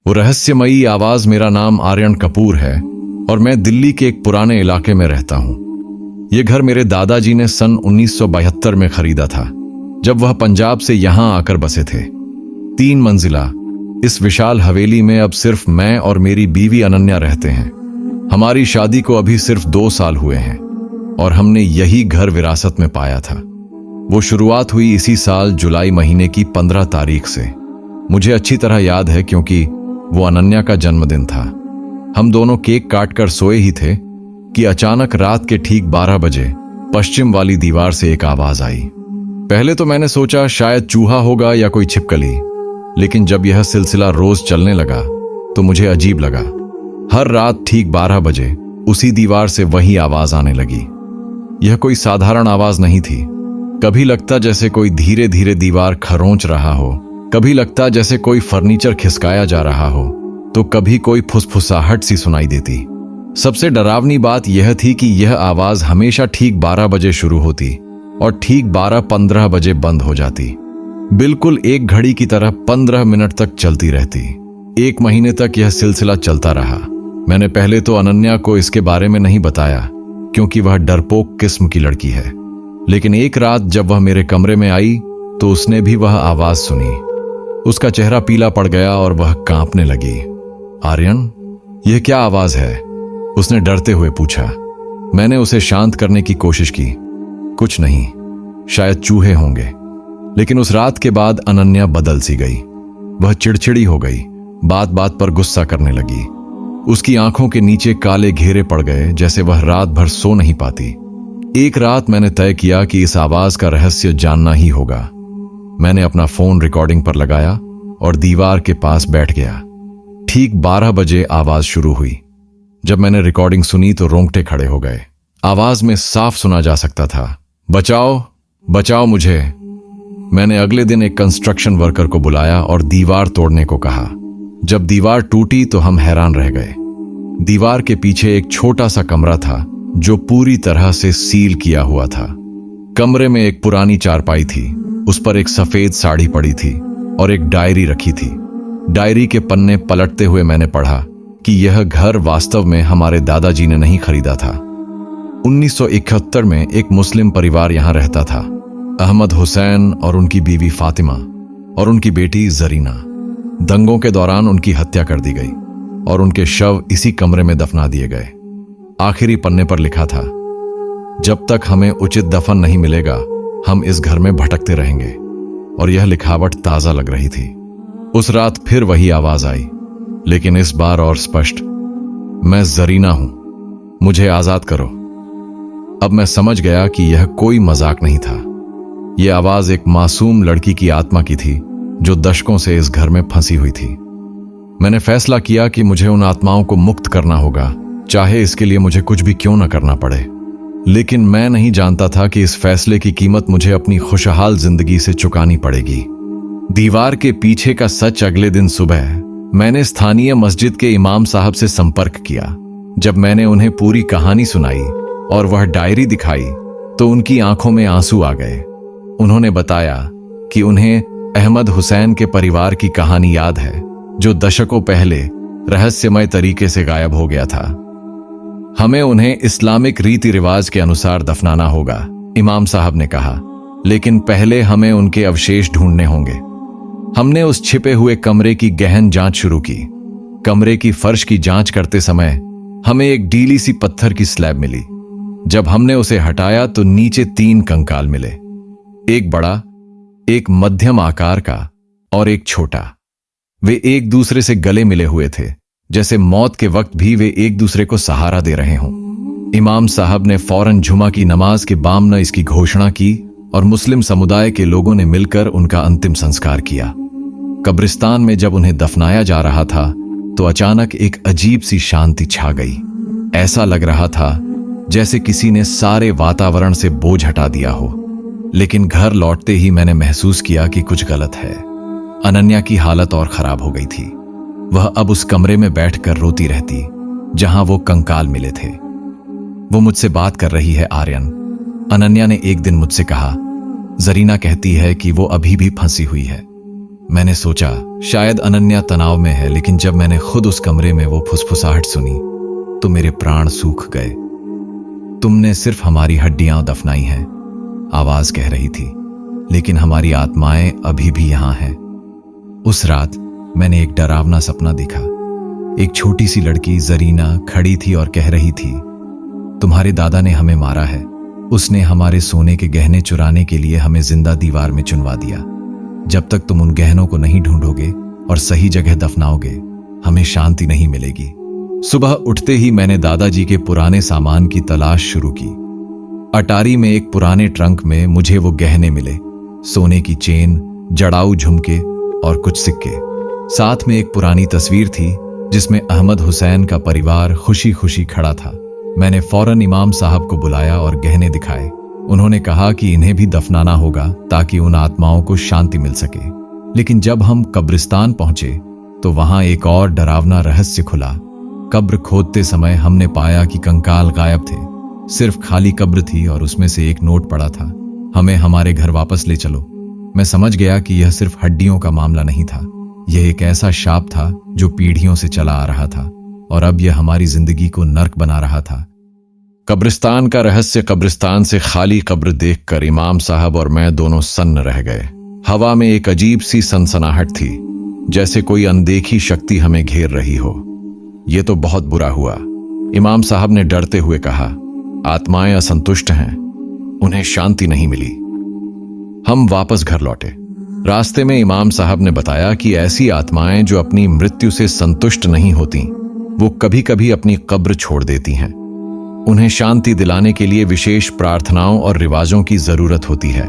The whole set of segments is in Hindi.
वो रहस्यमयी आवाज, मेरा नाम आर्यन कपूर है और मैं दिल्ली के एक पुराने इलाके में रहता हूँ। ये घर मेरे दादाजी ने सन 1972 में खरीदा था, जब वह पंजाब से यहां आकर बसे थे। 3 मंजिला इस विशाल हवेली में अब सिर्फ मैं और मेरी बीवी अनन्या रहते हैं। हमारी शादी को अभी सिर्फ 2 साल हुए हैं और हमने यही घर विरासत में पाया था। वो शुरुआत हुई इसी साल जुलाई महीने की 15 तारीख से। मुझे अच्छी तरह याद है क्योंकि वो अनन्या का जन्मदिन था। हम दोनों केक काटकर सोए ही थे कि अचानक रात के ठीक 12 बजे पश्चिम वाली दीवार से एक आवाज आई। पहले तो मैंने सोचा शायद चूहा होगा या कोई छिपकली, लेकिन जब यह सिलसिला रोज चलने लगा तो मुझे अजीब लगा। हर रात ठीक 12 बजे उसी दीवार से वही आवाज आने लगी। यह कोई साधारण आवाज नहीं थी। कभी लगता जैसे कोई धीरे धीरे दीवार खरोंच रहा हो, कभी लगता जैसे कोई फर्नीचर खिसकाया जा रहा हो, तो कभी कोई फुसफुसाहट सी सुनाई देती। सबसे डरावनी बात यह थी कि यह आवाज हमेशा ठीक 12 बजे शुरू होती और ठीक 12:15 बजे बंद हो जाती। बिल्कुल एक घड़ी की तरह 15 मिनट तक चलती रहती। 1 महीने तक यह सिलसिला चलता रहा। मैंने पहले तो अनन्या को इसके बारे में नहीं बताया क्योंकि वह डरपोक किस्म की लड़की है, लेकिन एक रात जब वह मेरे कमरे में आई तो उसने भी वह आवाज सुनी। उसका चेहरा पीला पड़ गया और वह कांपने लगी। आर्यन, यह क्या आवाज है? उसने डरते हुए पूछा। मैंने उसे शांत करने की कोशिश की। कुछ नहीं, शायद चूहे होंगे। लेकिन उस रात के बाद अनन्या बदल सी गई। वह चिड़चिड़ी हो गई, बात बात पर गुस्सा करने लगी। उसकी आंखों के नीचे काले घेरे पड़ गए, जैसे वह रात भर सो नहीं पाती। एक रात मैंने तय किया कि इस आवाज का रहस्य जानना ही होगा। मैंने अपना फोन रिकॉर्डिंग पर लगाया और दीवार के पास बैठ गया। ठीक 12 बजे आवाज शुरू हुई। जब मैंने रिकॉर्डिंग सुनी तो रोंगटे खड़े हो गए। आवाज में साफ सुना जा सकता था, बचाओ, बचाओ मुझे। मैंने अगले दिन एक कंस्ट्रक्शन वर्कर को बुलाया और दीवार तोड़ने को कहा। जब दीवार टूटी तो हम हैरान रह गए। दीवार के पीछे एक छोटा सा कमरा था जो पूरी तरह से सील किया हुआ था। कमरे में एक पुरानी चारपाई थी, उस पर एक सफेद साड़ी पड़ी थी और एक डायरी रखी थी। डायरी के पन्ने पलटते हुए मैंने पढ़ा कि यह घर वास्तव में हमारे दादाजी ने नहीं खरीदा था। 1971 में एक मुस्लिम परिवार यहां रहता था, अहमद हुसैन और उनकी बीवी फातिमा और उनकी बेटी जरीना। दंगों के दौरान उनकी हत्या कर दी गई और उनके शव इसी कमरे में दफना दिए गए। आखिरी पन्ने पर लिखा था, जब तक हमें उचित दफन नहीं मिलेगा हम इस घर में भटकते रहेंगे। और यह लिखावट ताजा लग रही थी। उस रात फिर वही आवाज आई, लेकिन इस बार और स्पष्ट, मैं जरीना हूं, मुझे आजाद करो। अब मैं समझ गया कि यह कोई मजाक नहीं था। यह आवाज एक मासूम लड़की की आत्मा की थी जो दशकों से इस घर में फंसी हुई थी। मैंने फैसला किया कि मुझे उन आत्माओं को मुक्त करना होगा, चाहे इसके लिए मुझे कुछ भी क्यों न करना पड़े। लेकिन मैं नहीं जानता था कि इस फैसले की कीमत मुझे अपनी खुशहाल जिंदगी से चुकानी पड़ेगी। दीवार के पीछे का सच अगले दिन सुबह मैंने स्थानीय मस्जिद के इमाम साहब से संपर्क किया। जब मैंने उन्हें पूरी कहानी सुनाई और वह डायरी दिखाई तो उनकी आंखों में आंसू आ गए। उन्होंने बताया कि उन्हें अहमद हुसैन के परिवार की कहानी याद है, जो दशकों पहले रहस्यमय तरीके से गायब हो गया था। हमें उन्हें इस्लामिक रीति रिवाज के अनुसार दफनाना होगा, इमाम साहब ने कहा, लेकिन पहले हमें उनके अवशेष ढूंढने होंगे। हमने उस छिपे हुए कमरे की गहन जांच शुरू की। कमरे की फर्श की जांच करते समय हमें एक ढीली सी पत्थर की स्लैब मिली। जब हमने उसे हटाया तो नीचे 3 कंकाल मिले, एक बड़ा, एक मध्यम आकार का और एक छोटा। वे एक दूसरे से गले मिले हुए थे, जैसे मौत के वक्त भी वे एक दूसरे को सहारा दे रहे हों। इमाम साहब ने फौरन जुमा की नमाज के बामना इसकी घोषणा की और मुस्लिम समुदाय के लोगों ने मिलकर उनका अंतिम संस्कार किया। कब्रिस्तान में जब उन्हें दफनाया जा रहा था तो अचानक एक अजीब सी शांति छा गई। ऐसा लग रहा था जैसे किसी ने सारे वातावरण से बोझ हटा दिया हो। लेकिन घर लौटते ही मैंने महसूस किया कि कुछ गलत है। अनन्या की हालत और खराब हो गई थी। वह अब उस कमरे में बैठकर रोती रहती जहां वो कंकाल मिले थे। वो मुझसे बात कर रही है आर्यन। अनन्या ने एक दिन मुझसे कहा, जरीना कहती है कि वो अभी भी फंसी हुई है। मैंने सोचा शायद अनन्या तनाव में है, लेकिन जब मैंने खुद उस कमरे में वो फुसफुसाहट सुनी तो मेरे प्राण सूख गए। तुमने सिर्फ हमारी हड्डियां दफनाई हैं, आवाज कह रही थी, लेकिन हमारी आत्माएं अभी भी यहां हैं। उस रात मैंने एक डरावना सपना देखा। एक छोटी सी लड़की जरीना खड़ी थी और कह रही थी, तुम्हारे दादा ने हमें मारा है। उसने हमारे सोने के गहने चुराने के लिए हमें जिंदा दीवार में चुनवा दिया। जब तक तुम उन गहनों को नहीं ढूंढोगे और सही जगह दफनाओगे, हमें शांति नहीं मिलेगी। सुबह उठते ही मैंने दादाजी के पुराने सामान की तलाश शुरू की। अटारी में एक पुराने ट्रंक में मुझे वो गहने मिले, सोने की चेन, जड़ाऊ झुमके और कुछ सिक्के। साथ में एक पुरानी तस्वीर थी जिसमें अहमद हुसैन का परिवार खुशी खुशी खड़ा था। मैंने फौरन इमाम साहब को बुलाया और गहने दिखाए। उन्होंने कहा कि इन्हें भी दफनाना होगा ताकि उन आत्माओं को शांति मिल सके। लेकिन जब हम कब्रिस्तान पहुंचे तो वहां एक और डरावना रहस्य खुला। कब्र खोदते समय हमने पाया कि कंकाल गायब थे, सिर्फ खाली कब्र थी और उसमें से एक नोट पड़ा था, हमें हमारे घर वापस ले चलो। मैं समझ गया कि यह सिर्फ हड्डियों का मामला नहीं था, यह एक ऐसा शाप था जो पीढ़ियों से चला आ रहा था और अब यह हमारी जिंदगी को नर्क बना रहा था। कब्रिस्तान का रहस्य। कब्रिस्तान से खाली कब्र देखकर इमाम साहब और मैं दोनों सन्न रह गए। हवा में एक अजीब सी सनसनाहट थी, जैसे कोई अनदेखी शक्ति हमें घेर रही हो। यह तो बहुत बुरा हुआ, इमाम साहब ने डरते हुए कहा। आत्माएं असंतुष्ट हैं, उन्हें शांति नहीं मिली। हम वापस घर लौटे। रास्ते में इमाम साहब ने बताया कि ऐसी आत्माएं जो अपनी मृत्यु से संतुष्ट नहीं होती, वो कभी कभी अपनी कब्र छोड़ देती हैं। उन्हें शांति दिलाने के लिए विशेष प्रार्थनाओं और रिवाजों की जरूरत होती है।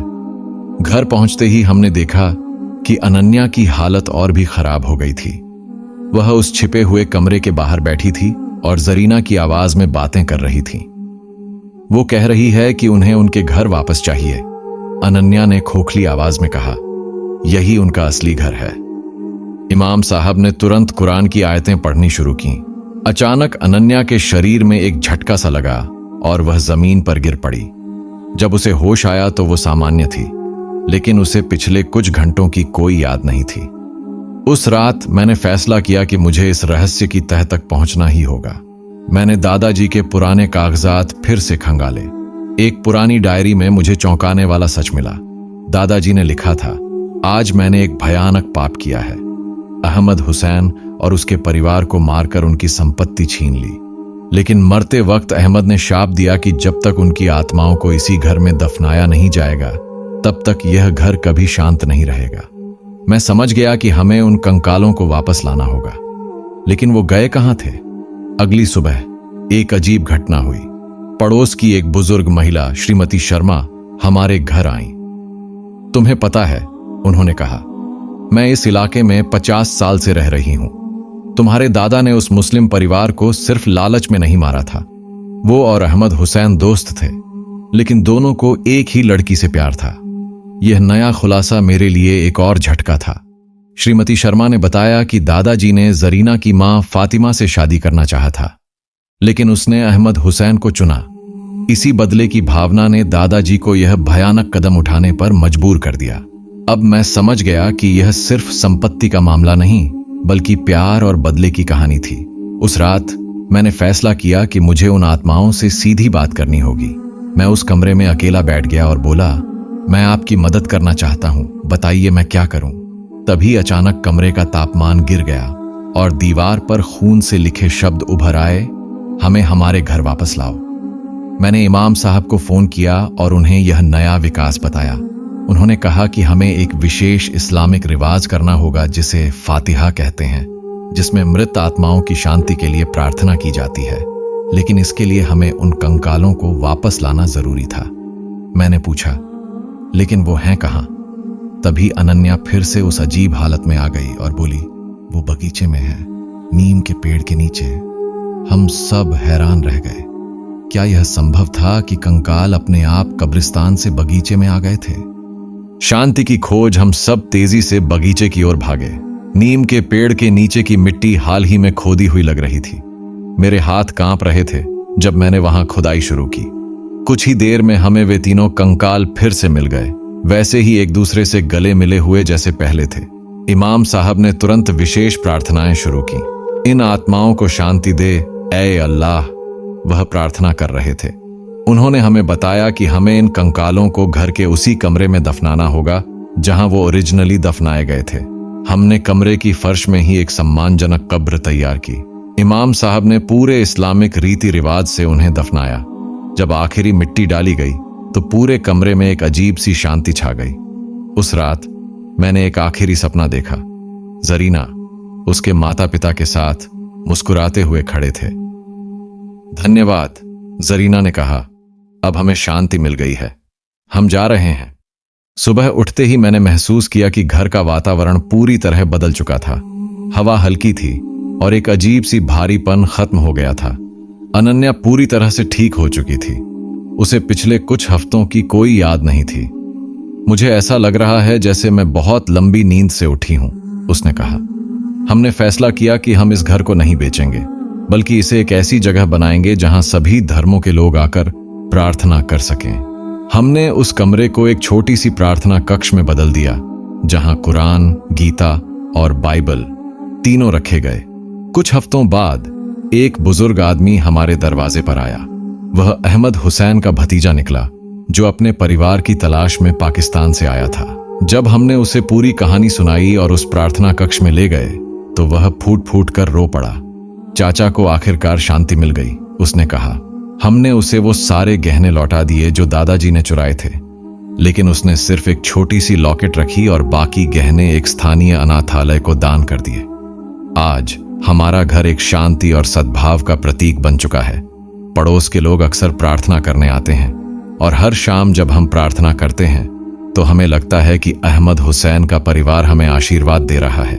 घर पहुंचते ही हमने देखा कि अनन्या की हालत और भी खराब हो गई थी। वह उस छिपे हुए कमरे के बाहर बैठी थी और जरीना की आवाज में बातें कर रही थी। वो कह रही है कि उन्हें उनके घर वापस चाहिए। अनन्या ने खोखली आवाज में कहा, यही उनका असली घर है। इमाम साहब ने तुरंत कुरान की आयतें पढ़नी शुरू की। अचानक अनन्या के शरीर में एक झटका सा लगा और वह जमीन पर गिर पड़ी। जब उसे होश आया तो वो सामान्य थी, लेकिन उसे पिछले कुछ घंटों की कोई याद नहीं थी। उस रात मैंने फैसला किया कि मुझे इस रहस्य की तह तक पहुंचना ही होगा। मैंने दादाजी के पुराने कागजात फिर से खंगाले। एक पुरानी डायरी में मुझे चौंकाने वाला सच मिला। दादाजी ने लिखा था, आज मैंने एक भयानक पाप किया है। अहमद हुसैन और उसके परिवार को मारकर उनकी संपत्ति छीन ली, लेकिन मरते वक्त अहमद ने शाप दिया कि जब तक उनकी आत्माओं को इसी घर में दफनाया नहीं जाएगा, तब तक यह घर कभी शांत नहीं रहेगा। मैं समझ गया कि हमें उन कंकालों को वापस लाना होगा, लेकिन वो गए कहां थे? अगली सुबह एक अजीब घटना हुई। पड़ोस की एक बुजुर्ग महिला श्रीमती शर्मा हमारे घर आईं। तुम्हें पता है, उन्होंने कहा, मैं इस इलाके में 50 साल से रह रही हूं। तुम्हारे दादा ने उस मुस्लिम परिवार को सिर्फ लालच में नहीं मारा था। वो और अहमद हुसैन दोस्त थे, लेकिन दोनों को एक ही लड़की से प्यार था। यह नया खुलासा मेरे लिए एक और झटका था। श्रीमती शर्मा ने बताया कि दादाजी ने जरीना की मां फातिमा से शादी करना चाहा था, लेकिन उसने अहमद हुसैन को चुना। इसी बदले की भावना ने दादाजी को यह भयानक कदम उठाने पर मजबूर कर दिया। अब मैं समझ गया कि यह सिर्फ संपत्ति का मामला नहीं, बल्कि प्यार और बदले की कहानी थी। उस रात मैंने फैसला किया कि मुझे उन आत्माओं से सीधी बात करनी होगी। मैं उस कमरे में अकेला बैठ गया और बोला, मैं आपकी मदद करना चाहता हूं, बताइए मैं क्या करूं। तभी अचानक कमरे का तापमान गिर गया और दीवार पर खून से लिखे शब्द उभर आए, हमें हमारे घर वापस लाओ। मैंने इमाम साहब को फोन किया और उन्हें यह नया विकास बताया। उन्होंने कहा कि हमें एक विशेष इस्लामिक रिवाज करना होगा जिसे फातिहा कहते हैं, जिसमें मृत आत्माओं की शांति के लिए प्रार्थना की जाती है, लेकिन इसके लिए हमें उन कंकालों को वापस लाना जरूरी था। मैंने पूछा, लेकिन वो हैं कहां? तभी अनन्या फिर से उस अजीब हालत में आ गई और बोली, वो बगीचे में है, नीम के पेड़ के नीचे। हम सब हैरान रह गए। क्या यह संभव था कि कंकाल अपने आप कब्रिस्तान से बगीचे में आ गए थे? शांति की खोज हम सब तेजी से बगीचे की ओर भागे। नीम के पेड़ के नीचे की मिट्टी हाल ही में खोदी हुई लग रही थी। मेरे हाथ कांप रहे थे जब मैंने वहां खुदाई शुरू की। कुछ ही देर में हमें वे तीनों कंकाल फिर से मिल गए, वैसे ही एक दूसरे से गले मिले हुए जैसे पहले थे। इमाम साहब ने तुरंत विशेष प्रार्थनाएं शुरू की। इन आत्माओं को शांति दे ऐ अल्लाह, वह प्रार्थना कर रहे थे। उन्होंने हमें बताया कि हमें इन कंकालों को घर के उसी कमरे में दफनाना होगा जहां वो ओरिजिनली दफनाए गए थे। हमने कमरे की फर्श में ही एक सम्मानजनक कब्र तैयार की। इमाम साहब ने पूरे इस्लामिक रीति रिवाज से उन्हें दफनाया। जब आखिरी मिट्टी डाली गई तो पूरे कमरे में एक अजीब सी शांति छा गई। उस रात मैंने एक आखिरी सपना देखा। जरीना उसके माता पिता के साथ मुस्कुराते हुए खड़े थे। धन्यवाद, जरीना ने कहा, अब हमें शांति मिल गई है, हम जा रहे हैं। सुबह उठते ही मैंने महसूस किया कि घर का वातावरण पूरी तरह बदल चुका था। हवा हल्की थी और एक अजीब सी भारीपन खत्म हो गया था। अनन्या पूरी तरह से ठीक हो चुकी थी। उसे पिछले कुछ हफ्तों की कोई याद नहीं थी। मुझे ऐसा लग रहा है जैसे मैं बहुत लंबी नींद से उठी हूं, उसने कहा। हमने फैसला किया कि हम इस घर को नहीं बेचेंगे, बल्कि इसे एक ऐसी जगह बनाएंगे जहां सभी धर्मों के लोग आकर प्रार्थना कर सकें। हमने उस कमरे को एक छोटी सी प्रार्थना कक्ष में बदल दिया, जहां कुरान, गीता और बाइबल तीनों रखे गए। कुछ हफ्तों बाद एक बुजुर्ग आदमी हमारे दरवाजे पर आया। वह अहमद हुसैन का भतीजा निकला, जो अपने परिवार की तलाश में पाकिस्तान से आया था। जब हमने उसे पूरी कहानी सुनाई और उस प्रार्थना कक्ष में ले गए तो वह फूट फूट कर रो पड़ा। चाचा को आखिरकार शांति मिल गई, उसने कहा। हमने उसे वो सारे गहने लौटा दिए जो दादाजी ने चुराए थे, लेकिन उसने सिर्फ एक छोटी सी लॉकेट रखी और बाकी गहने एक स्थानीय अनाथालय को दान कर दिए। आज हमारा घर एक शांति और सद्भाव का प्रतीक बन चुका है। पड़ोस के लोग अक्सर प्रार्थना करने आते हैं और हर शाम जब हम प्रार्थना करते हैं तो हमें लगता है कि अहमद हुसैन का परिवार हमें आशीर्वाद दे रहा है।